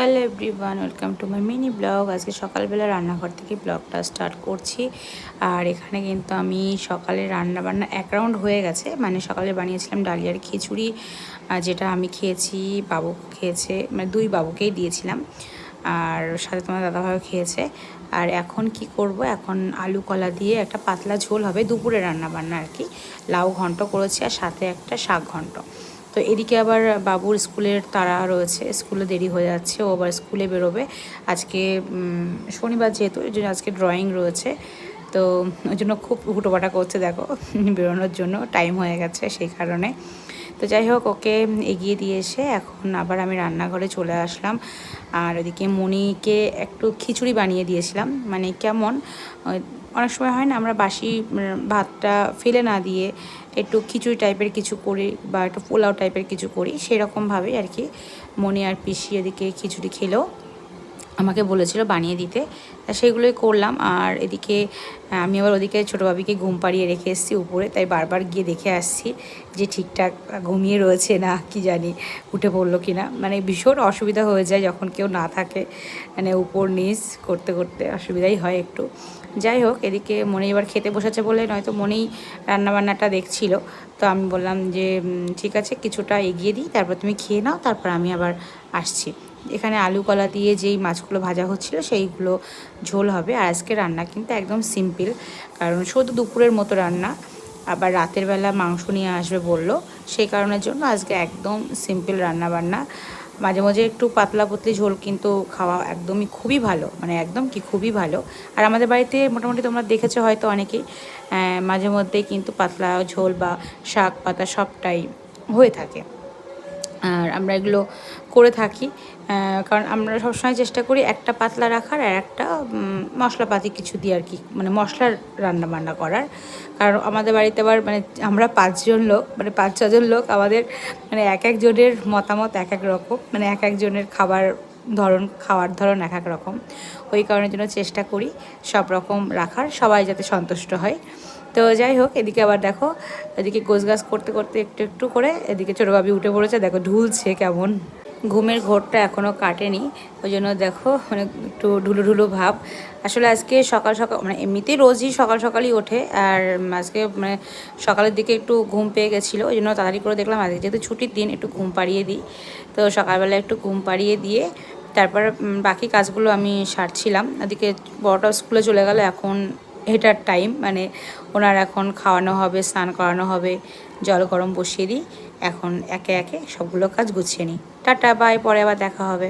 Hello everyone, welcome to my mini blog. আজকে সকালবেলা রান্নাঘর থেকে ব্লগটা স্টার্ট করছি। আর এখানে কিন্তু আমি সকালে রান্নাবান্না এক রাউন্ড হয়ে গেছে। মানে সকালে বানিয়েছিলাম ডালিয়ার খিচুড়ি, যেটা আমি খেয়েছি, বাবু খেয়েছে, মানে দুই বাবুকেই দিয়েছিলাম, আর সাথে তোমার দাদাভাইও খেয়েছে। আর এখন কি করব, এখন আলু কলা দিয়ে একটা পাতলা ঝোল হবে, দুপুরে রান্নাবান্না আর কি। লাউ ঘন্ট করেছি আর সাথে একটা শাক ঘন্ট। তো এদিকে আবার বাবুর স্কুলের তাড়া রয়েছে, স্কুলে দেরি হয়ে যাচ্ছে, ও আবার স্কুলে বেরোবে আজকে। শনিবার যেহেতু, ওই জন্য আজকে ড্রয়িং রয়েছে, তো ওই জন্য খুব হুটোপাটা করছে দেখো বেরোনোর জন্য টাইম হয়ে গেছে সেই কারণে। তো যাই হোক, ওকে এগিয়ে দিয়ে এসে এখন আবার আমি রান্নাঘরে চলে আসলাম। আর ওদিকে মনিকে একটু খিচুড়ি বানিয়ে দিয়েছিলাম। মানে কেমন, অনেক সময় হয় না, আমরা বাসি ভাতটা ফেলে না দিয়ে একটু খিচুড়ি টাইপের কিছু করি বা একটু পোলাও টাইপের কিছু করি, সেরকমভাবেই আর কি। মনি আর পিসি এদিকে খিচুড়ি খেলেও আমাকে বলেছিল বানিয়ে দিতে, সেগুলোই করলাম। আর এদিকে আমি আবার ওদিকে ছোটো বাবিকে ঘুম পাড়িয়ে রেখে এসেছি উপরে, তাই বারবার গিয়ে দেখে আসছি যে ঠিকঠাক ঘুমিয়ে রয়েছে না কি জানি, উঠে পড়লো কি না। মানে ভীষণ অসুবিধা হয়ে যায় যখন কেউ না থাকে, মানে উপর নিচ করতে করতে অসুবিধাই হয় একটু। যাই হোক, এদিকে মনে এবার খেতে বসেছে বলে, নয়তো মনেই রান্নাবান্নাটা দেখছিল। তো আমি বললাম যে ঠিক আছে, কিছুটা এগিয়ে দিই, তারপর তুমি খেয়ে নাও, তারপর আমি আবার আসছি। এখানে আলু কলা দিয়ে যেই মাছগুলো ভাজা হচ্ছিলো সেইগুলো ঝোল হবে। আর আজকে রান্না কিন্তু একদম সিম্পল, কারণ শুধু দুপুরের মতো রান্না, আবার রাতের বেলা মাংস নিয়ে আসবে বললো, সেই কারণের জন্য আজকে একদম সিম্পল রান্না বান্না। মাঝে মাঝে একটু পাতলা পাতলি ঝোল কিন্তু খাওয়া একদমই খুবই ভালো, মানে একদম কি খুবই ভালো। আর আমাদের বাড়িতে মোটামুটি তোমরা দেখেছো হয়তো অনেকেই, মাঝে মধ্যেই কিন্তু পাতলা ঝোল বা শাক পাতা সবটাই হয়ে থাকে। আর আমরা এগুলো করে থাকি, কারণ আমরা সবসময় চেষ্টা করি একটা পাতলা রাখার আর একটা মশলাপাতি কিছু দিয়ে আর কি, মানে মশলার রান্না বান্না করার। কারণ আমাদের বাড়িতে আবার মানে আমরা পাঁচজন লোক, মানে পাঁচ ছজন লোক, আমাদের মানে এক একজনের মতামত এক এক রকম, মানে এক একজনের খাওয়ার ধরন এক এক রকম। ওই কারণের জন্য চেষ্টা করি সব রকম রাখার, সবাই যাতে সন্তুষ্ট হয়। তো যাই হোক, এদিকে আবার দেখো, এদিকে গোছগাছ করতে করতে একটু একটু করে এদিকে ছোটো বাবি উঠে পড়েছে, দেখো ঢুলছে কেমন। ঘুমের ঘোরটা এখনও কাটেনি, ওই জন্য দেখো মানে একটু ঢুলো ঢুলো ভাব। আসলে আজকে সকাল সকাল, মানে এমনিতেই রোজই সকাল সকালই ওঠে, আর আজকে মানে সকালের দিকে একটু ঘুম পেয়ে গেছিলো, ওই জন্য তাড়াতাড়ি করে দেখলাম আজকে যেহেতু ছুটির দিন একটু ঘুম পাড়িয়ে দিই। তো সকালবেলা একটু ঘুম পাড়িয়ে দিয়ে তারপর বাকি কাজগুলো আমি সারছিলাম। ওদিকে বড়টা স্কুলে চলে গেল, এখন এটার টাইম, মানে ওনার এখন খাওয়ানো হবে, স্নান করানো হবে, জল গরম বসিয়ে দিই। এখন একে একে সবগুলো কাজ গুছিয়ে নিই। টাটা বাই, পরে আবার দেখা হবে।